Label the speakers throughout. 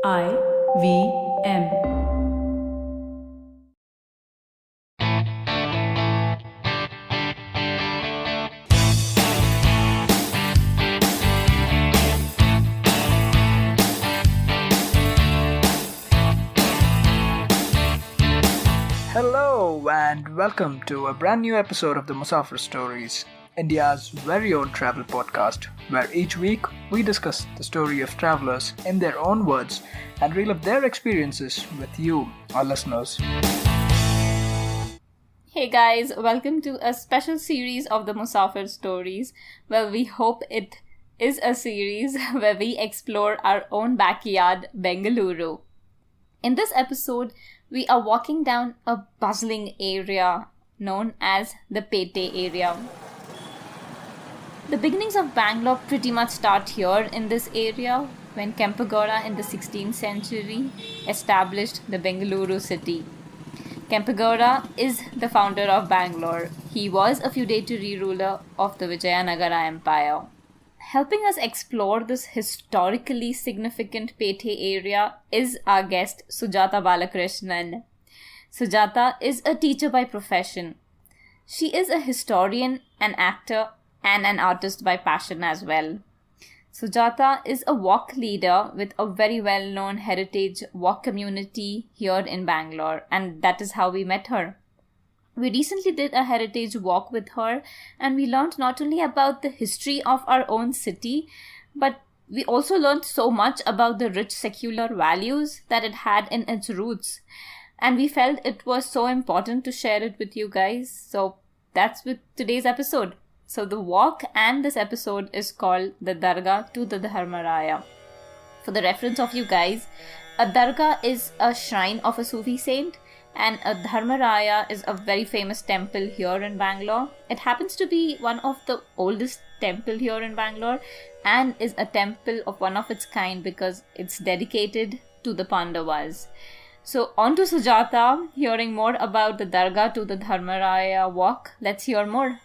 Speaker 1: IVM.
Speaker 2: Hello and welcome to a brand new episode of the Musafir Stories, India's very own travel podcast, where each week we discuss the story of travelers in their own words and relive their experiences with you, our listeners.
Speaker 3: Hey guys, welcome to a special series of the Musafir Stories. Well, we hope it is a series where we explore our own backyard, Bengaluru. In this episode, we are walking down a bustling area known as the Pete area. The beginnings of Bangalore pretty much start here in this area when Kempe Gowda in the 16th century established the Bengaluru city. Kempe Gowda is the founder of Bangalore. He was a feudatory ruler of the Vijayalakshmi Empire. Helping us explore this historically significant Pete area is our guest Sujatha Balakrishnan. Sujatha is a teacher by profession. She is a historian, an actor, and an artist by passion as well. Sujatha is a walk leader with a very well-known heritage walk community here in Bangalore, and that is how we met her. We recently did a heritage walk with her, and we learned not only about the history of our own city, but we also learned so much about the rich secular values that it had in its roots. And we felt it was so important to share it with you guys. So that's with today's episode. So the walk and this episode is called the Dargah to the Dharmaraya. For the reference of you guys, a Dargah is a shrine of a Sufi saint, and a Dharmaraya is a very famous temple here in Bangalore. It happens to be one of the oldest temple here in Bangalore and is a temple of one of its kind because it's dedicated to the Pandavas. So on to Sujatha, hearing more about the Dargah to the Dharmaraya walk. Let's hear more.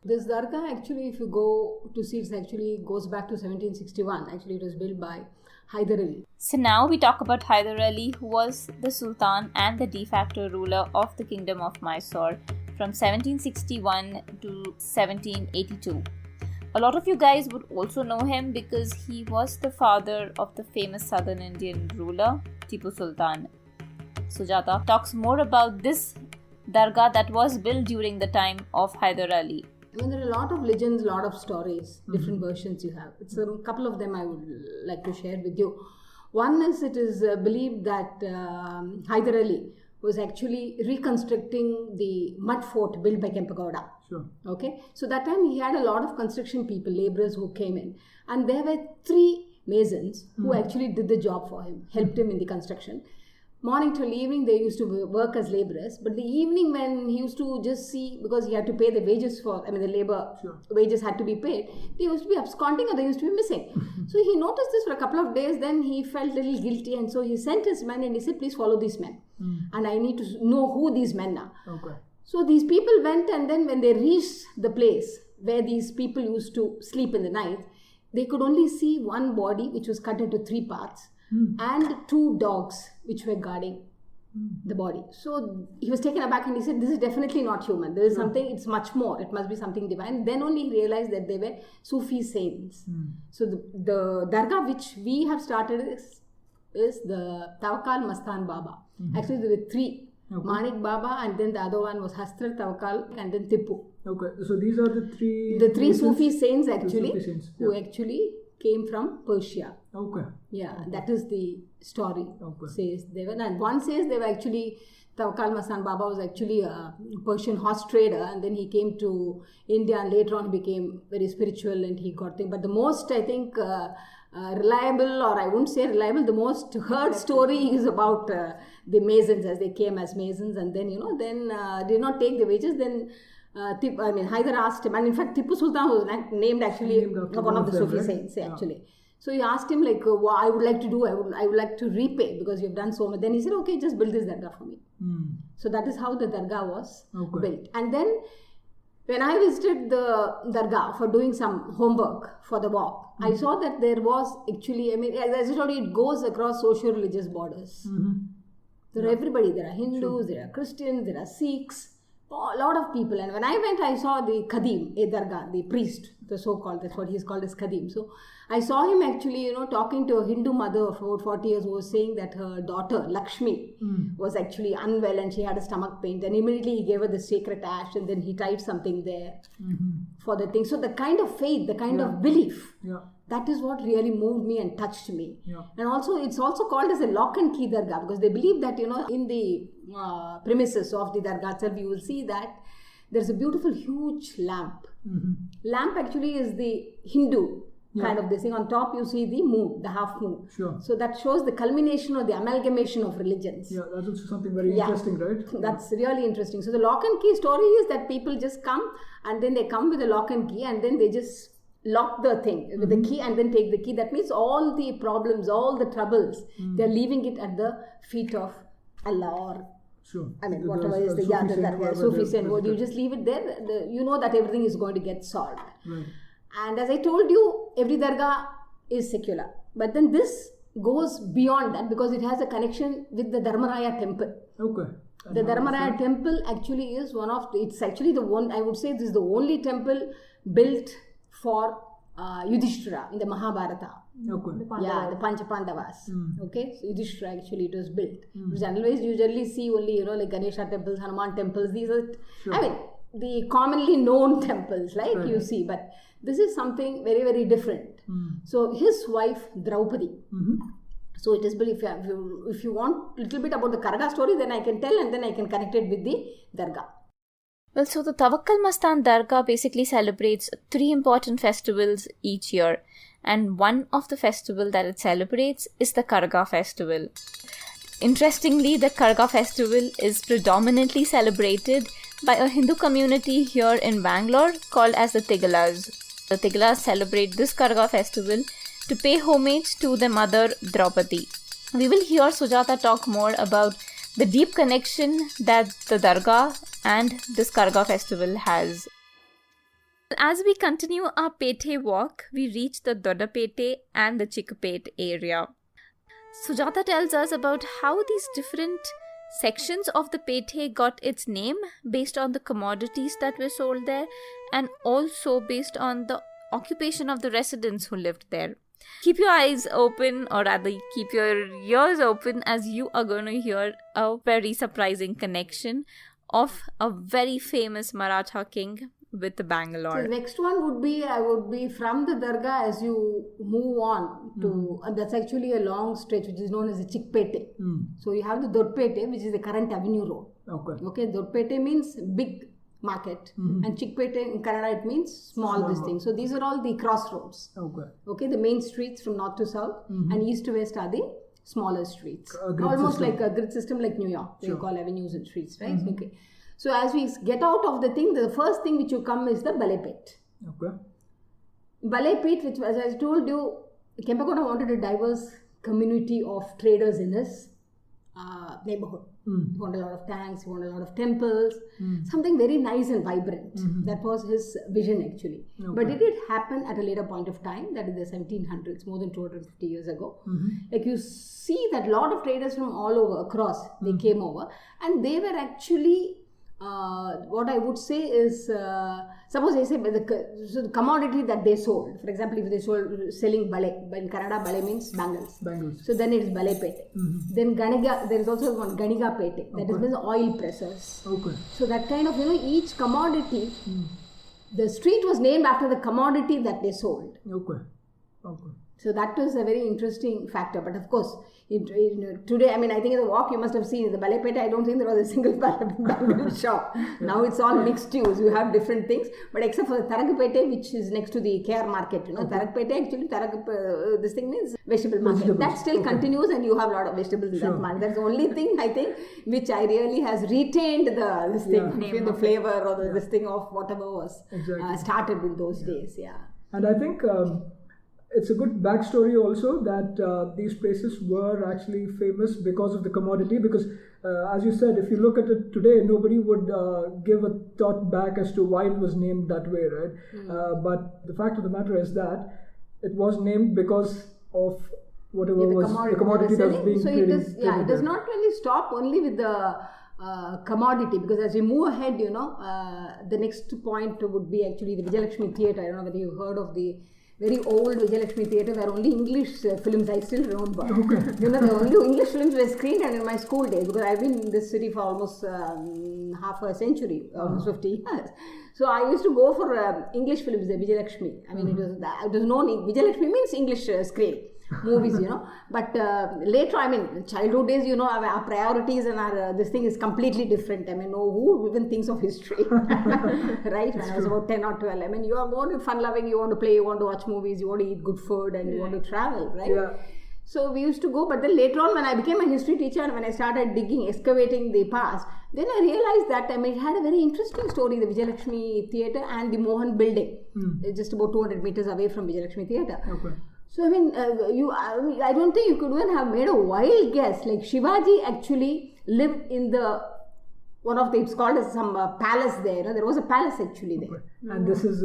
Speaker 4: This Dargah actually, if you go to see, it actually goes back to 1761. Actually, it was built by Hyder Ali.
Speaker 3: So now we talk about Hyder Ali, who was the Sultan and the de facto ruler of the Kingdom of Mysore from 1761 to 1782. A lot of you guys would also know him because he was the father of the famous southern Indian ruler, Tipu Sultan. Sujatha talks more about this Dargah that was built during the time of Hyder Ali.
Speaker 4: I mean, there are a lot of legends, a lot of stories, different versions you have. It's a couple of them I would like to share with you. One is, it is believed that Hyder Ali was actually reconstructing the mud fort built by Kempe Gowda.
Speaker 2: Sure.
Speaker 4: Okay, so that time he had a lot of construction people, laborers who came in, and there were 3 masons who actually did the job for him, helped him in the construction. Morning till evening they used to work as laborers, but the evening when he used to just see, because he had to pay the wages for, the labor wages had to be paid, they used to be absconding or they used to be missing. So he noticed this for a couple of days, then he felt a little guilty, and so he sent his men and he said, please follow these men and I need to know who these men are.
Speaker 2: Okay.
Speaker 4: So these people went, and then when they reached the place where these people used to sleep in the night, they could only see one body which was cut into 3 parts. And 2 dogs which were guarding the body. So he was taken aback and he said, this is definitely not human. There is something, it's much more. It must be something divine. Then only he realized that they were Sufi saints. So the Dargah which we have started is the Tawakkal Mastan Baba. Actually there were 3. Okay. Manik Baba, and then the other one was Hazrath Tawakkal, and then Tipu.
Speaker 2: Okay, so these are the 3...
Speaker 4: The 3 Sufi saints actually,
Speaker 2: Sufi saints.
Speaker 4: who actually came from Persia.
Speaker 2: Okay.
Speaker 4: Yeah, that is the story. Says they were, and one says they were actually, Tawakkal Mastan Baba was actually a Persian horse trader, and then he came to India, and later on became very spiritual, and he got things. But the most, I think, reliable, or I wouldn't say reliable, the most heard story is about the masons, as they came as masons, and then did not take the wages. Then Hyder asked him, and in fact Tipu Sultan was named actually one of the Sufi saints actually. So he asked him what I would like to do, I would like to repay because you've done so much. Then he said, okay, just build this Dargah for me. So that is how the Dargah was built. And then When I visited the Dargah for doing some homework for the walk, I saw that there was actually, as I told you, it goes across socio-religious borders. There are everybody. There are Hindus, there are Christians, there are Sikhs, a lot of people. And when I went, I saw the Khadim, Dargah, the priest, the so-called, that's what he's called as Khadim. So I saw him actually, talking to a Hindu mother of about 40 years who was saying that her daughter, Lakshmi, was actually unwell and she had a stomach pain. And immediately he gave her the sacred ash and then he tied something there for the thing. So the kind of faith, the kind of belief, that is what really moved me and touched me. And also, it's also called as a lock and key Dargah because they believe that, in the premises of the Dargah itself, you will see that there's a beautiful huge lamp. Lamp actually is the Hindu kind of this thing. On top you see the moon, the half moon. So that shows the culmination or the amalgamation of religions.
Speaker 2: That's also something very interesting, right?
Speaker 4: That's really interesting. So the lock and key story is that people just come and then they come with a lock and key and then they just lock the thing with the key and then take the key. That means all the problems, all the troubles, they're leaving it at the feet of Allah or whatever is the Sufi saint. You just leave it there. You know that everything is going to get solved. And as I told you, every Dargah is secular. But then this goes beyond that because it has a connection with the Dharmaraya Temple. The Dharmaraya Temple actually is it's actually the one, I would say this is the only temple built for Yudhishthira in the Mahabharata. The Pancha Pandavas. So Yudhishthira actually it was built. Because otherwise you usually see only, like Ganesha temples, Hanuman temples. These are, the commonly known temples, you see. But this is something very, very different. So his wife, Draupadi. So it is believed, if you want a little bit about the Karga story, then I can tell and then I can connect it with the Dargah.
Speaker 3: Well, so the Tawakkal Mastan Dargah basically celebrates 3 important festivals each year. And one of the festival that it celebrates is the Karga festival. Interestingly, the Karga festival is predominantly celebrated by a Hindu community here in Bangalore called as the Tigalas. The Tigalas celebrate this Karga festival to pay homage to their mother Draupadi. We will hear Sujatha talk more about the deep connection that the Dargah and this Karga festival has. As we continue our Pete walk, we reach the Doddapete and the Chickpete area. Sujatha tells us about how these different sections of the Pete got its name based on the commodities that were sold there and also based on the occupation of the residents who lived there. Keep your eyes open, or rather keep your ears open, as you are going to hear a very surprising connection of a very famous Maratha king with the Bangalore.
Speaker 4: So the next one would be, I would be from the Dargah as you move on to, and that's actually a long stretch which is known as the Chickpete. So you have the Doddapete, which is the current Avenue Road. Okay, Doddapete means big market, and Chickpete in Kannada it means small this thing. So these are all the crossroads. Okay, the main streets from north to south, and east to west are the smaller streets. Almost like a grid system like New York. They call avenues and streets, right? Okay. So as we get out of the thing, the first thing which you come is the Balepet. Balepet, which, as I told you, Kempe Gowda wanted a diverse community of traders in his neighborhood. He wanted a lot of tanks, he wanted a lot of temples, something very nice and vibrant. That was his vision actually. But did it happen at a later point of time, that is the 1700s, more than 250 years ago? Like you see that a lot of traders from all over, across, they came over and they were actually what I would say is, suppose they say the commodity that they sold. For example, if they sold selling bale, in Kannada bale means bangles. So then it is Balepet. Then Ganiga, there is also one Ganiga Pete, that means oil pressers. So that kind of, each commodity, the street was named after the commodity that they sold. So that was a very interesting factor. But of course, today, I think in the walk you must have seen in the Balepet, I don't think there was a single bangle shop. Now it's all mixed use. You have different things. But except for the Tharagpete, which is next to the KR market. Tharagpete actually, this thing means vegetable market. That still continues and you have a lot of vegetables in that market. That's the only thing I think which I really has retained the flavor or this thing of whatever was started in those days.
Speaker 2: And I think it's a good backstory also that these places were actually famous because of the commodity. Because as you said, if you look at it today, nobody would give a thought back as to why it was named that way, right? But the fact of the matter is that it was named because of whatever was the commodity that was being traded.
Speaker 4: It does not really stop only with the commodity, because as we move ahead, the next point would be actually the Vijayalakshmi Theatre. I don't know whether you've heard of the very old Vijayalakshmi Theatre where only English films, I still remember. Okay. The only English films were screened and in my school days, because I've been in this city for almost half a century, almost 50 years. So I used to go for English films, the Vijayalakshmi. I mean, it was known, Vijayalakshmi means English screen. Movies, but later, I mean, childhood days, our priorities and our this thing is completely different. I mean, who even thinks of history, right? When I was about 10 or 12, I mean, you are more fun-loving, you want to play, you want to watch movies, you want to eat good food, and you want to travel, right? Yeah. So we used to go, but then later on, when I became a history teacher and when I started digging, excavating the past, then I realized that it had a very interesting story, the Vijayalakshmi Theatre and the Mohan building, just about 200 meters away from Vijayalakshmi Theatre. Okay. So I mean, I don't think you could even have made a wild guess. Like Shivaji actually lived in it's called as some palace there. There was a palace actually there.
Speaker 2: Okay. And this is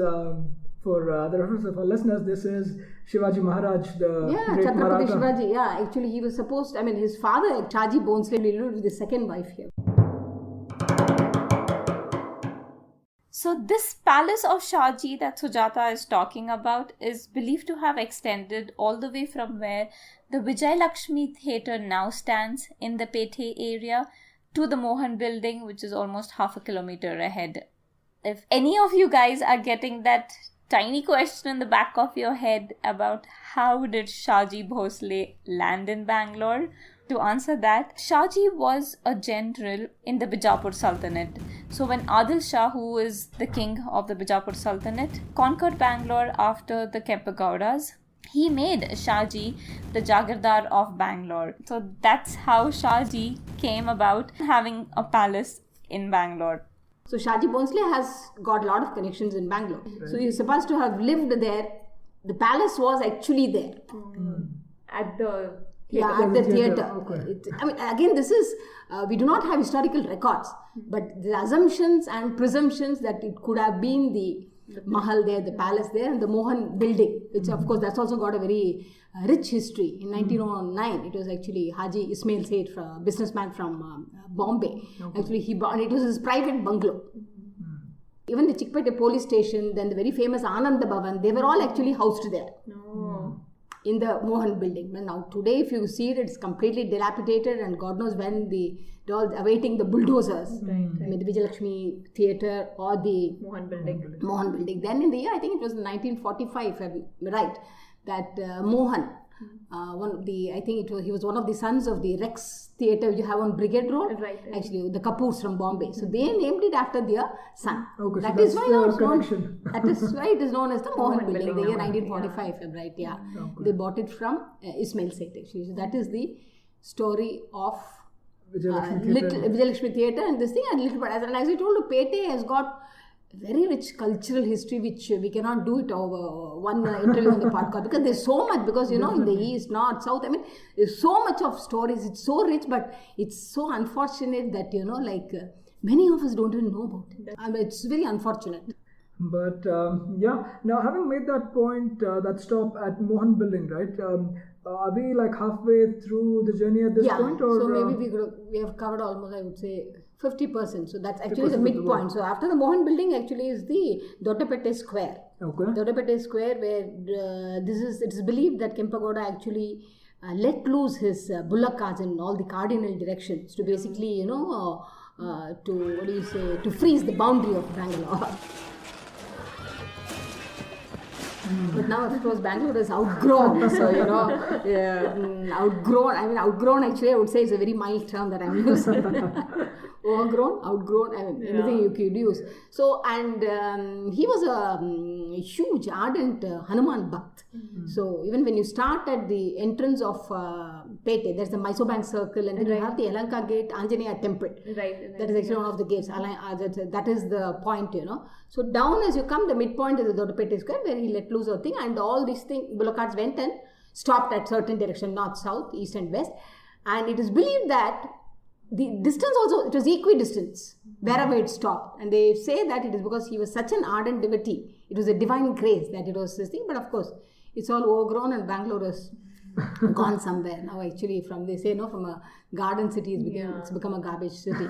Speaker 2: for the reference of our listeners. This is Shivaji Maharaj, the great
Speaker 4: Chhatrapati
Speaker 2: Maratha.
Speaker 4: Shivaji. Yeah, actually he was supposed. I mean, his father Shaji Bhonsle lived with his second wife here.
Speaker 3: So this palace of Shahji that Sujatha is talking about is believed to have extended all the way from where the Vijayalakshmi Theatre now stands in the Pete area to the Mohan building, which is almost half a kilometer ahead. If any of you guys are getting that tiny question in the back of your head about how did Shaji Bhosle land in Bangalore, to answer that, Shahji was a general in the Bijapur Sultanate. So when Adil Shah, who is the king of the Bijapur Sultanate, conquered Bangalore after the Kempe Gowdas, he made Shahji the Jagirdar of Bangalore. So that's how Shahji came about having a palace in Bangalore.
Speaker 4: So Shaji Bhonsle has got a lot of connections in Bangalore. Right. So he's supposed to have lived there. The palace was actually there.
Speaker 3: At the
Speaker 4: theatre.
Speaker 2: Okay.
Speaker 4: I mean, again, this is, we do not have historical records, but the assumptions and presumptions that it could have been the Mahal there, the palace there, and the Mohan building, which of course that's also got a very rich history. In 1909, it was actually Haji Ismail Seth, a businessman from Bombay. Okay. Actually, he bought it was his private bungalow. Even the Chikpete police station, then the very famous Ananda Bhavan, they were all actually housed there. In the Mohan building. Well, now today, if you see it, it's completely dilapidated, and God knows when they're all awaiting the bulldozers. Right. I mean, the Vijayalakshmi Theatre or the
Speaker 3: Mohan building.
Speaker 4: Mohan building. Then in the year, I think it was 1945, if I'm right, that Mohan, he was one of the sons of the Rex Theatre you have on Brigade Road.
Speaker 3: Right.
Speaker 4: Actually, the Kapoors from Bombay. So they named it after their son.
Speaker 2: Okay,
Speaker 4: that
Speaker 2: so
Speaker 4: is why now it's
Speaker 2: connection.
Speaker 4: That is why it is known as the Mohan building. The year 1945, if I'm right. Yeah. Okay. They bought it from Ismail Seth actually. So that is the story of Vijayalakshmi Theatre and this thing, and little bit. And as I told you, Pete has got very rich cultural history, which we cannot do it over one interview on the podcast, because there's so much, because in the east, north, south, I mean, there's so much of stories. It's so rich, but it's so unfortunate that many of us don't even know about it. I mean, it's very unfortunate.
Speaker 2: But now having made that point, that stop at Mohan building, right? Are we like halfway through the journey at this point? Or,
Speaker 4: so maybe we have covered almost, I would say, 50%. So that's actually the midpoint. So after the Mohan building actually is the Doddapete Square. Okay. Doddapete Square, where it is believed that Kempe Gowda actually let loose his bullock carts in all the cardinal directions to basically, to freeze the boundary of Bangalore. But now, of course, Bangalore is outgrown. So, outgrown. I mean, outgrown actually, I would say is a very mild term that I'm using. overgrown, outgrown, anything you could use. So, and he was a huge, ardent Hanuman Bhakt. So, even when you start at the entrance of Pete, there's the Mysore Bank Circle, and then you have the Yelahanka Gate, Anjaneya Temple.
Speaker 3: Right.
Speaker 4: That is actually one of the gates. That is the point, So, down as you come, the midpoint is the Doddapete Square, where he let loose a thing, and all these things, bullock carts went and stopped at certain direction, north, south, east, and west. And it is believed that the distance also, it was equidistance wherever it stopped. And they say that it is because he was such an ardent devotee. It was a divine grace that it was this thing. But of course, it's all overgrown, and Bangalore has gone somewhere. Now actually from a garden city, it's become a garbage city.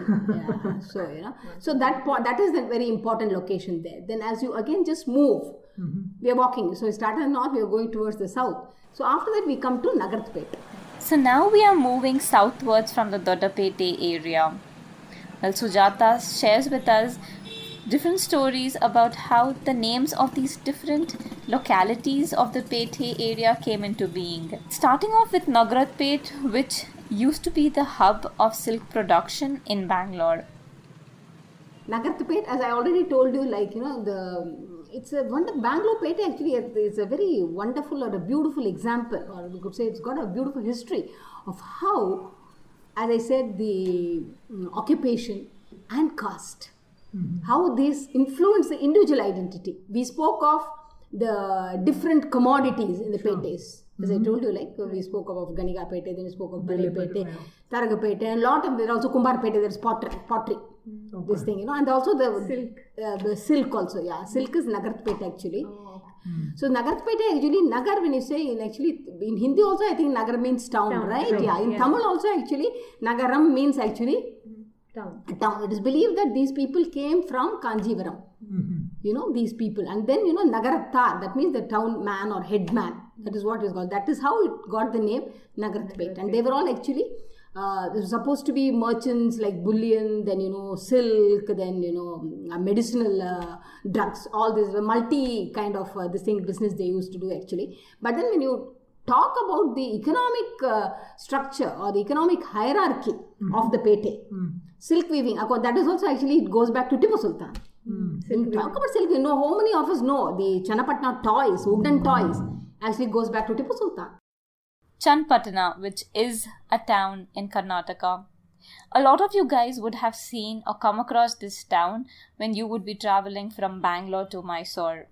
Speaker 4: Yeah. So that is the very important location there. Then as you again just move, we are walking. So we started north, we are going towards the south. So after that we come to Nagarathpet.
Speaker 3: So now we are moving southwards from the Doddapete area. Well, Sujatha shares with us different stories about how the names of these different localities of the Pete area came into being. Starting off with Nagarathpet, which used to be the hub of silk production in Bangalore.
Speaker 4: Nagarathpet, as I already told you, Bangalore Pete actually is a very wonderful or a beautiful example, or we could say it's got a beautiful history of how, as I said, the occupation and caste, how this influence the individual identity. We spoke of the different commodities in the Petes. As I told you, we spoke of Ganika Pete, then we spoke of Balepet, Taragapete, and a lot of there also Kumbar Pete, there's pottery. Okay. This thing, and also the silk also, silk is Nagarathpet actually. So Nagarathpet actually, Nagar, when you say in Hindi also, I think Nagar means town, right? In Tamil also actually, Nagaram means actually town. It is believed that these people came from Kanjivaram. These people, and then Nagarattar, that means the town man or headman. That is what is called. That is how it got the name Nagarathpet. And they were all actually supposed to be merchants like bullion, then silk, then medicinal drugs. All this multi kind of business they used to do actually. But then when you talk about the economic structure or the economic hierarchy of the Pete, silk weaving, that is also actually, it goes back to Tipu Sultan. Talk about silk, how many of us know the Channapatna toys, wooden toys, actually goes back to Tipu Sultan.
Speaker 3: Channapatna, which is a town in Karnataka. A lot of you guys would have seen or come across this town when you would be traveling from Bangalore to Mysore.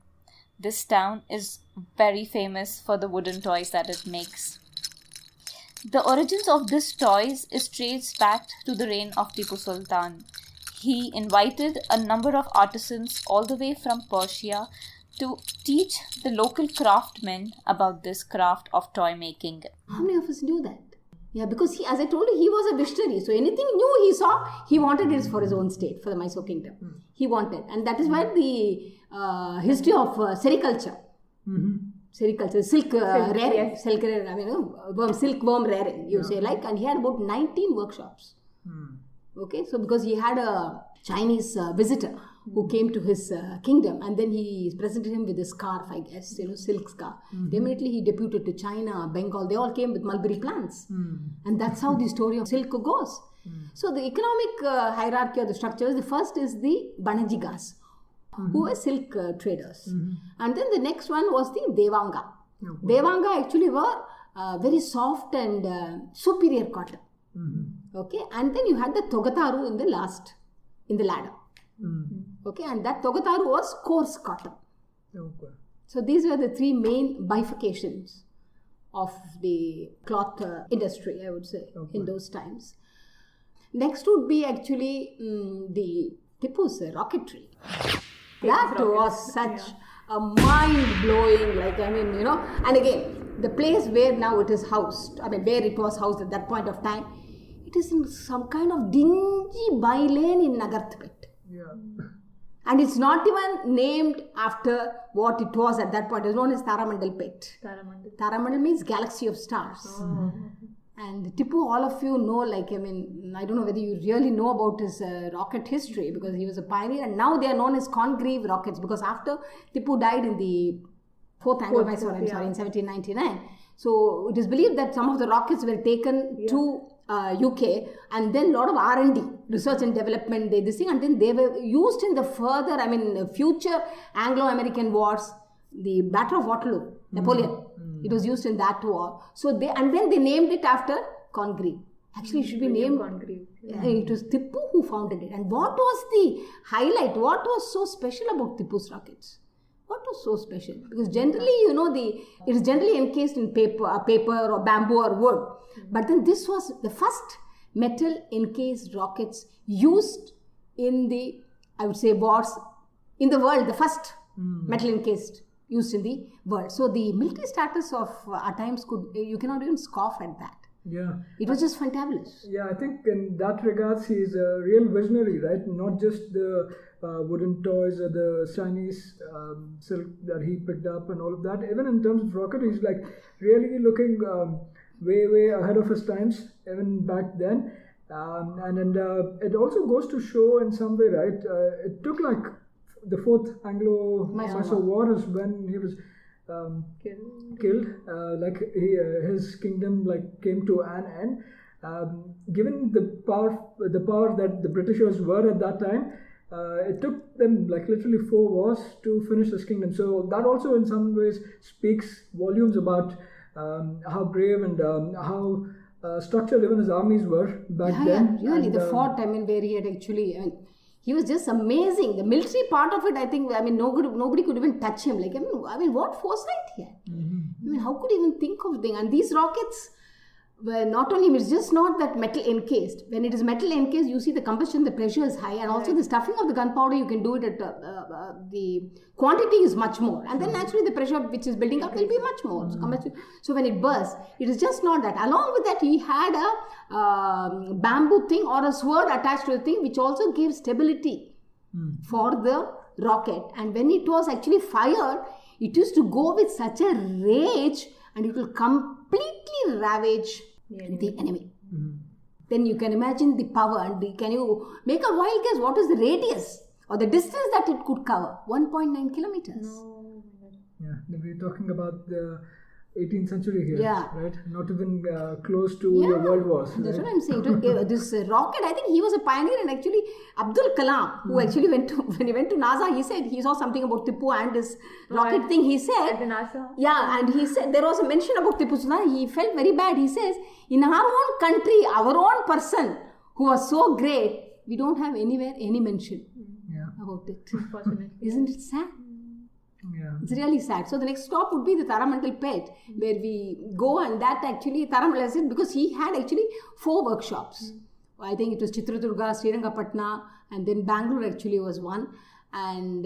Speaker 3: This town is very famous for the wooden toys that it makes. The origins of this toys is traced back to the reign of Tipu Sultan. He invited a number of artisans all the way from Persia to teach the local craftsmen about this craft of toy making.
Speaker 4: How many of us knew that? Yeah, because as I told you, he was a visionary. So anything new he saw, he wanted it for his own state, for the Mysore kingdom. He wanted. And that is why the history of sericulture. Sericulture, silk rearing. Yes. Silkworm rearing, you say and he had about 19 workshops. Okay, so because he had a Chinese visitor who came to his kingdom, and then he presented him with a scarf, I guess, silk scarf. Immediately he deputed to China, Bengal, they all came with mulberry plants. And that's how the story of silk goes. So the economic hierarchy of the structures, the first is the Banajigas, who were silk traders. And then the next one was the Devanga. Devanga actually were very soft and superior cotton. Okay, and then you had the Togataru in the ladder. Okay, and that Togataru was coarse cotton. Okay. So these were the three main bifurcations of the cloth industry, I would say, in those times. Next would be actually the Tipu's rocketry. That was such a mind-blowing, and again, the place where now it is housed, where it was housed at that point of time, it is in some kind of dingy bylane in Nagarathpet. And it's not even named after what it was at that point. It's known as Taramandalpet. Taramandal means galaxy of stars. And Tipu, all of you know, I don't know whether you really know about his rocket history, because he was a pioneer, and now they are known as Congreve rockets, because after Tipu died in the fourth Anglo-Mysore, in 1799, So it is believed that some of the rockets were taken to UK, and then a lot of R&D, research and development, and then they were used in the future Anglo-American wars, the Battle of Waterloo, Napoleon. It was used in that war. So then they named it after Congreve. Actually, it should be named Congreve. It was Tipu who founded it. And what was the highlight? What was so special about Tipu's rockets? What was so special? Because generally, it is generally encased in paper or bamboo or wood. But then this was the first metal encased rockets used in the, I would say, wars in the world. The first metal encased used in the world. So the military status of our times you cannot even scoff at that.
Speaker 2: Yeah.
Speaker 4: It was just fantabulous.
Speaker 2: Yeah, I think in that regards, he's a real visionary, right? Not just the wooden toys or the Chinese silk that he picked up and all of that. Even in terms of rocket, he's like really looking way ahead of his times, even back then. And it also goes to show in some way, right? It took like the Fourth Anglo-Mysore War is when he was killed. His kingdom came to an end. Given the power that the Britishers were at that time, it took them literally 4 wars to finish his kingdom. So that also in some ways speaks volumes about how brave and how structured even his armies were back then.
Speaker 4: Yeah, really, the fort, where he had actually, he was just amazing. The military part of it, I think, nobody could even touch him. What foresight he had. How could he even think of things? And these rockets were not only, it's just not that metal encased. When it is metal encased, you see the combustion, the pressure is high, and also the stuffing of the gunpowder, you can do it at the quantity is much more. And then naturally the pressure which is building up will be much more. So when it bursts, it is just not that. Along with that, he had a bamboo thing or a sword attached to the thing, which also gave stability for the rocket. And when it was actually fired, it used to go with such a rage, and it will completely ravage the enemy. Then you can imagine the power. And can you make a wild guess? What is the radius or the distance that it could cover? 1.9 kilometers.
Speaker 2: No. Yeah, we're talking about the 18th century here, right? Not even close to the World Wars.
Speaker 4: That's what I'm saying. This rocket, I think he was a pioneer, and actually Abdul Kalam, who actually when he went to NASA, he said he saw something about Tipu and this rocket thing. He said,
Speaker 3: at the NASA.
Speaker 4: Yeah, and he said there was a mention about Tipu Sultan. He felt very bad. He says, in our own country, our own person who was so great, we don't have anywhere any mention about it. Isn't it sad?
Speaker 2: Yeah.
Speaker 4: It's really sad. So the next stop would be the Dharmaraya, where we go, and that actually Dharmaraya, because he had actually 4 workshops. I think it was Chitradurga, Srirangapatna, and then Bangalore actually was one. And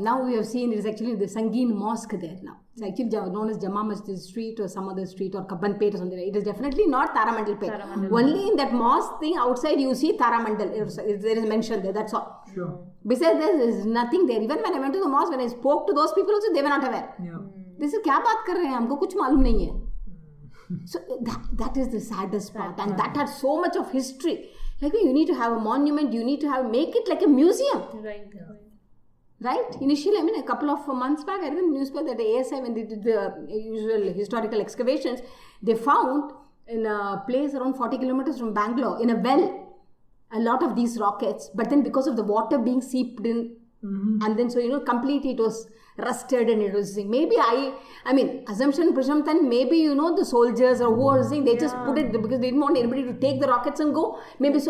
Speaker 4: now we have seen it is actually the Sangeen Mosque there now. It's actually known as Jama Masjid Street or some other street or Kabbanpet or something. It is definitely not Taramandalpet. Only in that mosque thing outside you see Taramandal. There is mention there, that's all.
Speaker 2: Sure.
Speaker 4: Besides there is nothing there. Even when I went to the mosque, when I spoke to those people also, they were not aware. This is क्या बात कर रहे हैं, हमको कुछ मालूम नहीं है. So that is the saddest part, and that had so much of history. You need to have a monument, you need to make it like a museum. Right? Initially, a couple of months back, I read in the newspaper that the ASI, when they did the usual historical excavations, they found in a place around 40 kilometers from Bangalore, in a well, a lot of these rockets. But then because of the water being seeped in, and then completely it was rusted, and it was maybe assumption, presumption, maybe the soldiers or who are saying they just put it because they didn't want anybody to take the rockets and go. Maybe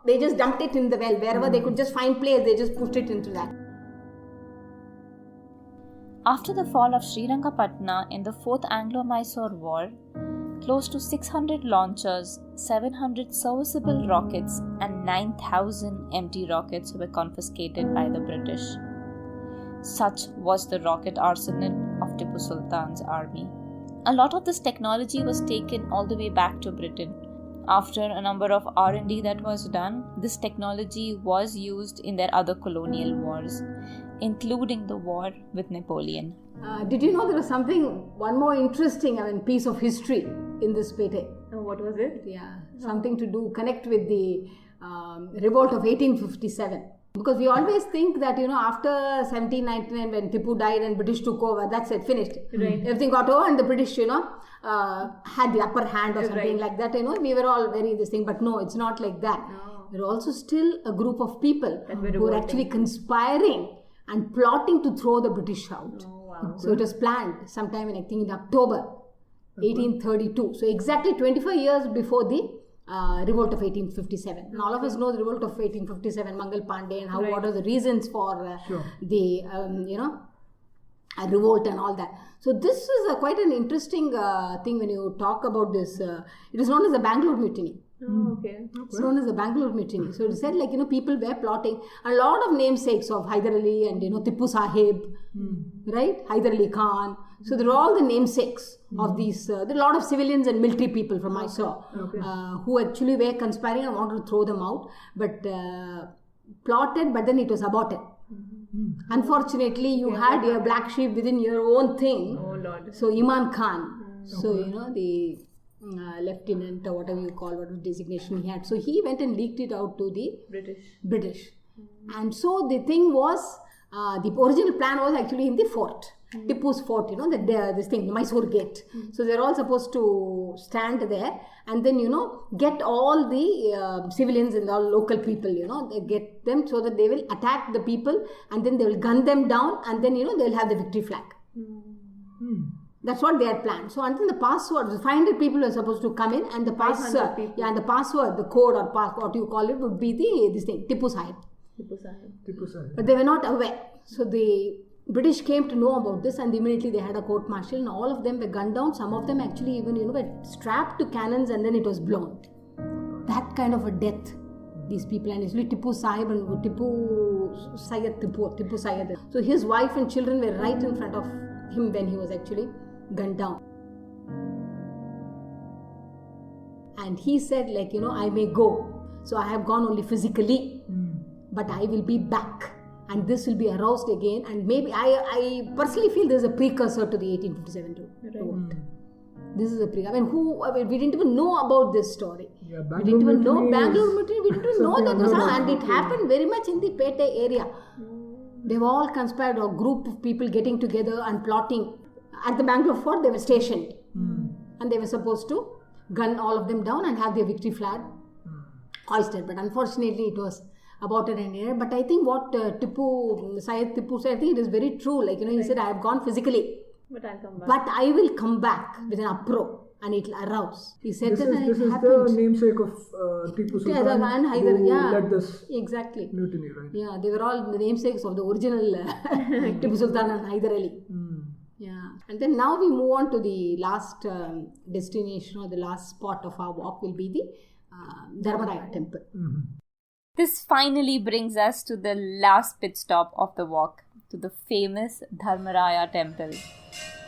Speaker 4: they just dumped it in the well wherever they could just find place. They just pushed it into that.
Speaker 3: After the fall of Srirangapatna in the 4th Anglo-Mysore War, close to 600 launchers, 700 serviceable rockets, and 9,000 empty rockets were confiscated by the British. Such was the rocket arsenal of Tipu Sultan's army. A lot of this technology was taken all the way back to Britain. After a number of R&D that was done, this technology was used in their other colonial wars, including the war with Napoleon.
Speaker 4: Did you know there was one more interesting piece of history in this Pete?
Speaker 3: What was it?
Speaker 4: Yeah, something to connect with the revolt of 1857. Because we always think that, after 1799 when Tipu died and British took over, that's it, finished.
Speaker 3: Right.
Speaker 4: Everything got over and the British, had the upper hand or something like that. We were all very this thing. But no, it's not like that.
Speaker 3: No.
Speaker 4: There are also still a group of people
Speaker 3: That were
Speaker 4: who are
Speaker 3: revolting.
Speaker 4: actually conspiring and plotting to throw the British out.
Speaker 3: Oh, wow.
Speaker 4: So it was planned sometime in October 1832. So exactly 25 years before the revolt of 1857. And all of us know the revolt of 1857, Mangal Pandey, and
Speaker 3: Right.
Speaker 4: what are the reasons for the revolt and all that. So this is quite an interesting thing when you talk about this. It is known as the Bangalore Mutiny.
Speaker 3: Oh, okay.
Speaker 4: It's known as the Bangalore Mutiny. So it said people were plotting. A lot of namesakes of Hyder Ali and Tipu Sahib, right? Hyder Ali Khan. So they're all the namesakes of these. There are a lot of civilians and military people from Mysore who actually were conspiring and wanted to throw them out, but plotted. But then it was aborted. Unfortunately, you had a black sheep within your own thing.
Speaker 3: Oh, Lord.
Speaker 4: So Imam Khan. So the lieutenant or whatever you call, whatever designation he had. So he went and leaked it out to the British. And so the thing was, the original plan was actually in the fort. Tipu's fort, this thing, the Mysore gate. So they're all supposed to stand there and then, get all the civilians and all local people, they get them so that they will attack the people and then they will gun them down and then, they'll have the victory flag. That's what they had planned. So until the password, 500 people were supposed to come in and the password, and the password, the code or what you call it would be this thing, Tipu Sahib. But they were not aware. So the British came to know about this and immediately they had a court martial and all of them were gunned down. Some of them actually even, were strapped to cannons and then it was blown. That kind of a death, these people, and usually Tipu Sahib and Tipu Sayed. So his wife and children were right in front of him when he was actually gunned down. And he said I may go. So I have gone only physically, but I will be back. And this will be aroused again, and maybe I personally feel this is a precursor to the 1857 revolt. This is a precursor. We didn't even know about this story.
Speaker 2: Yeah,
Speaker 4: we didn't even know Bangalore Mutiny. We didn't even know that was and it happened very much in the Pete area. They were all conspired, a group of people getting together and plotting. At the Bangalore fort, they were stationed, and they were supposed to gun all of them down and have their victory flag hoisted. But unfortunately, it was aborted and air. But I think what Tipu said, I think it is very true. He said, I have gone physically,
Speaker 3: but I'll come back.
Speaker 4: But I will come back with an uproar and it will arouse. He said
Speaker 2: this
Speaker 4: that
Speaker 2: is
Speaker 4: it happened.
Speaker 2: The namesake of Tipu Sultan
Speaker 4: and Hyder,
Speaker 2: who led this
Speaker 4: exactly
Speaker 2: mutiny, right?
Speaker 4: Yeah, they were all the namesakes of the original Tipu Sultan and Hyder Ali. Yeah, and then now we move on to the last destination or the last spot of our walk will be the Dharmaraya Temple.
Speaker 3: This finally brings us to the last pit stop of the walk, to the famous Dharmaraya Temple.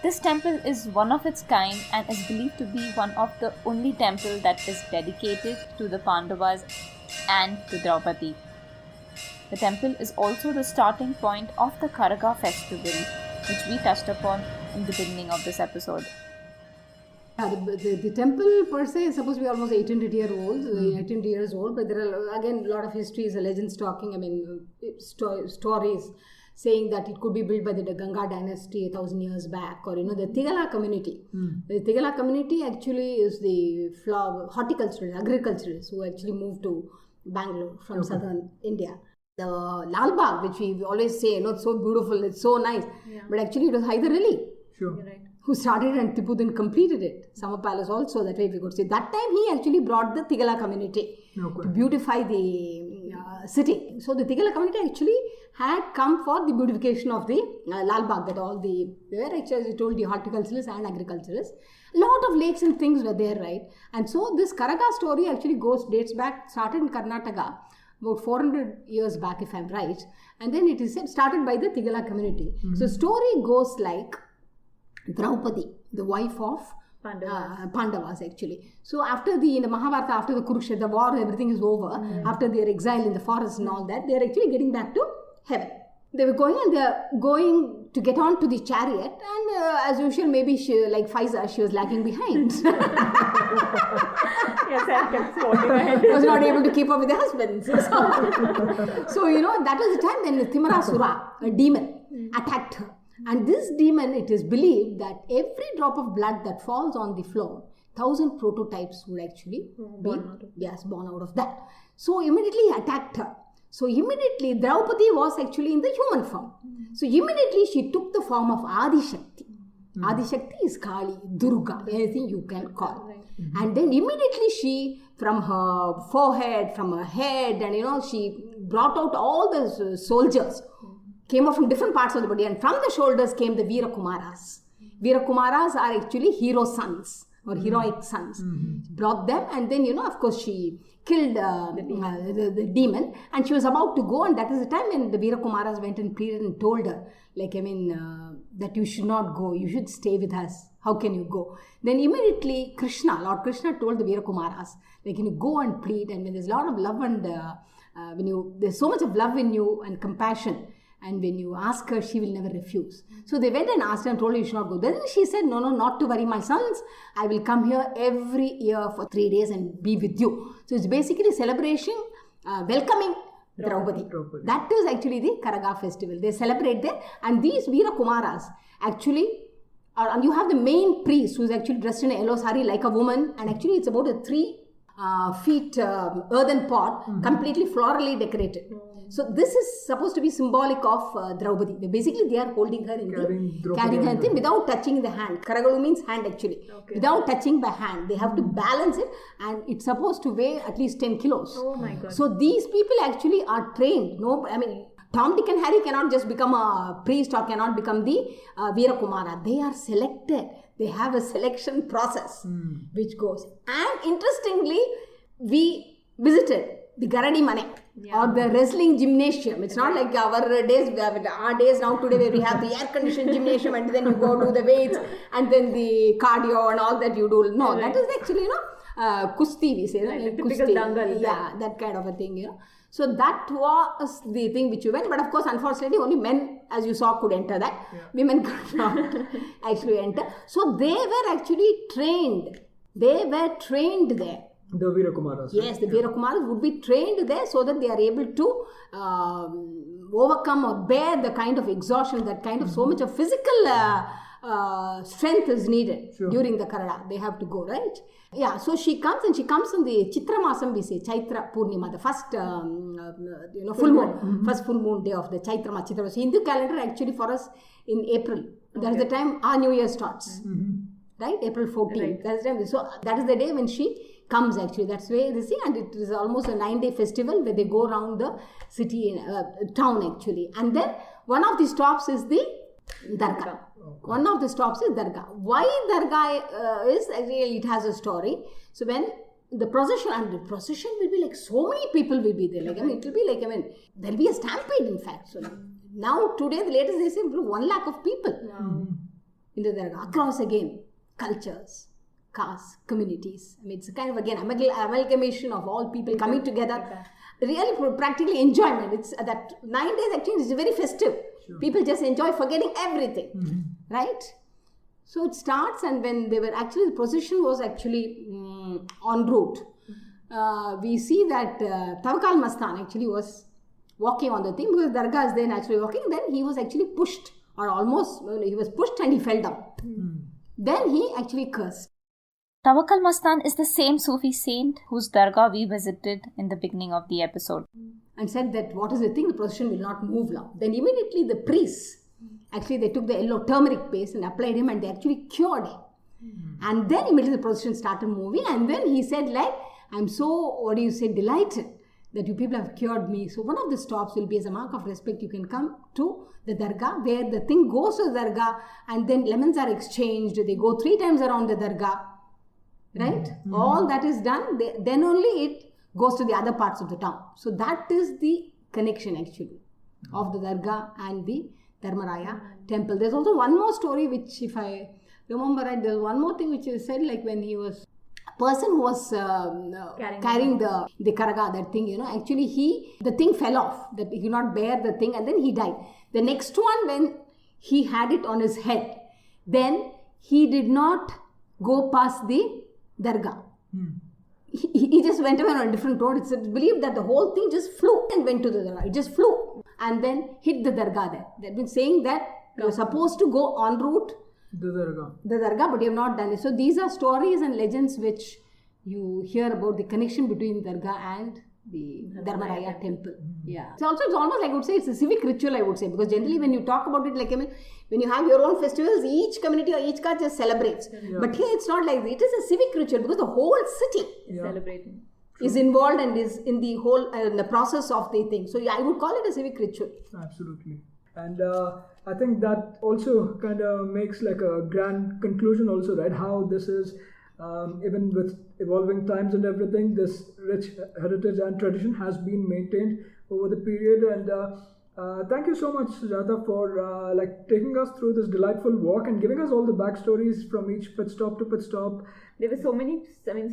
Speaker 3: This temple is one of its kind and is believed to be one of the only temple that is dedicated to the Pandavas and to Draupadi. The temple is also the starting point of the Karaga festival, which we touched upon in the beginning of this episode.
Speaker 4: The temple per se is supposed to be almost 800 years old, but there are again a lot of histories, legends talking, stories saying that it could be built by the Ganga dynasty 1,000 years back, or the Tigala community. The Tigala community actually is the horticulturists, agriculturists who actually moved to Bangalore from southern India. The Lal Bagh, which we always say, it's so beautiful, it's so nice, but actually it was Hyder Ali.
Speaker 2: Sure.
Speaker 4: Who started and Tipu then completed it. Summer Palace also, that way we could say. That time he actually brought the Tigala community to beautify the city. So the Tigala community actually had come for the beautification of the Lal Bagh, that they were actually, as you told, the horticulturists and agriculturists. A lot of lakes and things were there, right? And so this Karaga story actually dates back, started in Karnataka, about 400 years back if I'm right. And then it is started by the Tigala community. So story goes like, Draupadi, the wife of Pandavas actually. So in the Mahabharata, after the Kurukshetra, the war, everything is over. After their exile in the forest and all that, they are actually getting back to heaven. They were going and they are going to get on to the chariot, and as usual, maybe she, like Faiza, she was lagging behind.
Speaker 1: Yes, I kept falling ahead.
Speaker 4: Was not able to keep up with the husband. So, that was the time when Timarasura, a demon, attacked her. And this demon, it is believed that every drop of blood that falls on the floor, 1,000 prototypes would actually be born out of that. So immediately he attacked her. So immediately Draupadi was actually in the human form. So immediately she took the form of Adi Shakti. Adi Shakti is Kali, Durga, anything you can call. And then immediately she, from her forehead, from her head, and she brought out all the soldiers, came out from different parts of the body, and from the shoulders came the Veera Kumaras. Veera Kumaras are actually hero sons or heroic sons. Brought them, and then of course she killed the demon, and she was about to go, and that is the time when the Veera Kumaras went and pleaded and told her, that you should not go, you should stay with us. How can you go? Then immediately Lord Krishna told the Veera Kumaras, go and plead, and when there's a lot of love and there's so much of love in you and compassion, and when you ask her, she will never refuse. So they went and asked her and told her, you should not go. Then she said, no, not to worry, my sons. I will come here every year for 3 days and be with you. So it's basically celebration, welcoming Draupadi. That is actually the Karaga festival. They celebrate there. And these Veera Kumaras actually, and you have the main priest who is actually dressed in a yellow sari like a woman. And actually it's about a 3 feet earthen pot, completely florally decorated. So this is supposed to be symbolic of Draupadi. They are holding her in carrying her in without touching the hand. Karagalu means hand actually. Without touching by hand. They have to balance it, and it's supposed to weigh at least 10 kilos.
Speaker 1: Oh my God.
Speaker 4: So these people actually are trained. Tom, Dick and Harry cannot just become a priest or cannot become the Veera Kumara. They are selected. They have a selection process which goes. And interestingly, we visited the Garadi Mane or the wrestling gymnasium. It's not like our days now today where we have the air-conditioned gymnasium and then you go do the weights and then the cardio and all that you do. No, that is actually, kusti we say.
Speaker 1: Typical dangal.
Speaker 4: Yeah, that kind of a thing, So that was the thing which you went. But of course, unfortunately, only men, as you saw, could enter that. Yeah. Women could not actually enter. So they were actually trained. They were trained there.
Speaker 2: The Veera Kumaras.
Speaker 4: Yes, the Veera Kumaras would be trained there so that they are able to overcome or bear the kind of exhaustion, that kind of so much of physical strength is needed during the Karada. They have to go, right? Yeah, so she comes on the Chitra Masam, we say, Chaitra Purnima, the first full moon, first full moon day of the Chaitra Chitra. So Hindu calendar actually for us in April. That is the time our New Year starts. Right? April 14th. Right. That is the time. So that is the day when she comes actually. That's where they see, and it is almost a 9-day festival where they go around the city, town actually. And then one of the stops is the Dargah. One of the stops is Dargah. Why Dargah is actually, it has a story. So when the procession will be like so many people will be there. It will be like, there will be a stampede in fact. So now today the latest they say 1 lakh of people in the Dargah across again cultures, castes, communities. It's a kind of again amalgamation of all people coming together. Really practically enjoyment. It's that 9 days actually is very festive. People just enjoy forgetting everything, right? So it starts, and when they were actually, the procession was actually en route. We see that Tawakkal Mastan actually was walking on the thing because Dargah is then actually walking. Then he was actually pushed, or almost he was pushed and he fell down. Then he actually cursed.
Speaker 3: Tawakkal Mastan is the same Sufi saint whose Dargah we visited in the beginning of the episode.
Speaker 4: And said that what is the thing, the procession will not move now. Then immediately the priests, actually they took the yellow turmeric paste and applied him, and they actually cured him. And then immediately the procession started moving, and then he said I'm so, delighted that you people have cured me. So one of the stops will be as a mark of respect. You can come to the Dargah where the thing goes to the Dargah, and then lemons are exchanged. They go 3 times around the Dargah. Right? All that is done, then only it goes to the other parts of the town. So that is the connection actually of the Dargah and the Dharmaraya Temple. There's also one more story which, if I remember right, there's one more thing which is said, like when he was a person who was carrying the Karaga, that thing, actually the thing fell off, that he could not bear the thing, and then he died. The next one, when he had it on his head, then he did not go past the Dargah. He just went away on a different road. It's believed that the whole thing just flew and went to the Dargah. It just flew and then hit the Dargah there. They've been saying that you're supposed to go en route the Dargah, but you have not done it. So these are stories and legends which you hear about the connection between Dargah and the Dharmaraya Temple. Yeah. So also it's almost like I would say it's a civic ritual, I would say, because generally when you talk about it, like I mean, when you have your own festivals, each community or each caste just celebrates. Yeah. But here it's not like that. It is a civic ritual because the whole city
Speaker 1: is celebrating.
Speaker 4: Is involved and is in the whole in the process of the thing. So yeah, I would call it a civic ritual.
Speaker 2: Absolutely. And I think that also kind of makes like a grand conclusion also, right? How this is, even with evolving times and everything, this rich heritage and tradition has been maintained over the period. And thank you so much, Sujatha, for like taking us through this delightful walk and giving us all the backstories from each pit stop to pit stop.
Speaker 1: There were so many,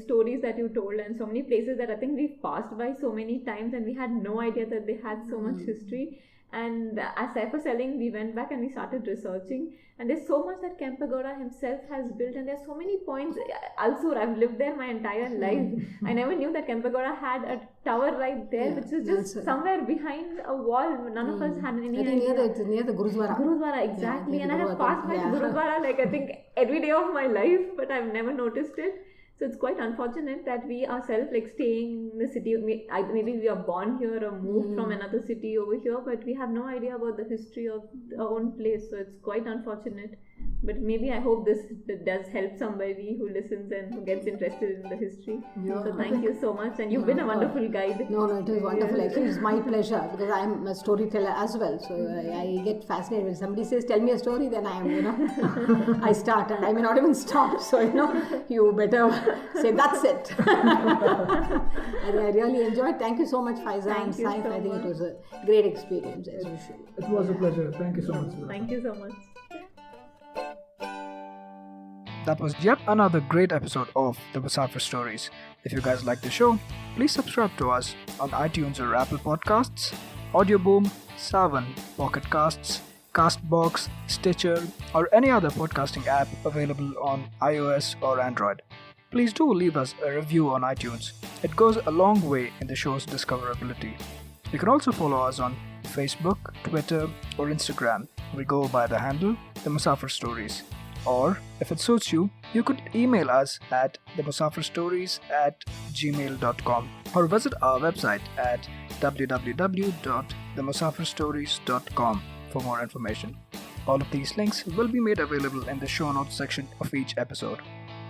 Speaker 1: stories that you told and so many places that I think we've passed by so many times and we had no idea that they had so much history. And as I was telling, we went back and we started researching. And there's so much that Kempe Gowda himself has built. And there's so many points. Also, I've lived there my entire life. I never knew that Kempe Gowda had a tower right there, which is just somewhere behind a wall. None of us had any idea.
Speaker 4: It's near the Gurudwara.
Speaker 1: Gurudwara, exactly. And I have passed by Gurudwara like I think every day of my life, but I've never noticed it. So it's quite unfortunate that we ourselves like staying in the city. Maybe we are born here or moved from another city over here, but we have no idea about the history of our own place. So it's quite unfortunate. But maybe I hope this does help somebody who listens and who gets interested in the history. Yeah. So thank you so much, and you've been a wonderful guide.
Speaker 4: No, it is wonderful. Actually, it's my pleasure because I'm a storyteller as well. So I get fascinated when somebody says, "Tell me a story," then I am, I start and I may not even stop. So you better say that's it. I really enjoyed. Thank you so much, Faiza and Saif. I think it was a great experience as usual.
Speaker 2: It was a pleasure. Thank you so much.
Speaker 1: Thank you so much.
Speaker 2: That was yet another great episode of the Musafir Stories. If you guys like the show, please subscribe to us on iTunes or Apple Podcasts, Audioboom, Savan, Pocket Casts, Castbox, Stitcher, or any other podcasting app available on iOS or Android. Please do leave us a review on iTunes. It goes a long way in the show's discoverability. You can also follow us on Facebook, Twitter, or Instagram. We go by the handle The Musafir Stories. Or, if it suits you, you could email us at themusafirstories@gmail.com or visit our website at www.themusafirstories.com for more information. All of these links will be made available in the show notes section of each episode.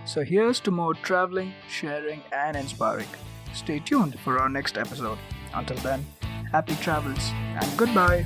Speaker 2: So here's to more traveling, sharing, and inspiring. Stay tuned for our next episode. Until then, happy travels and goodbye.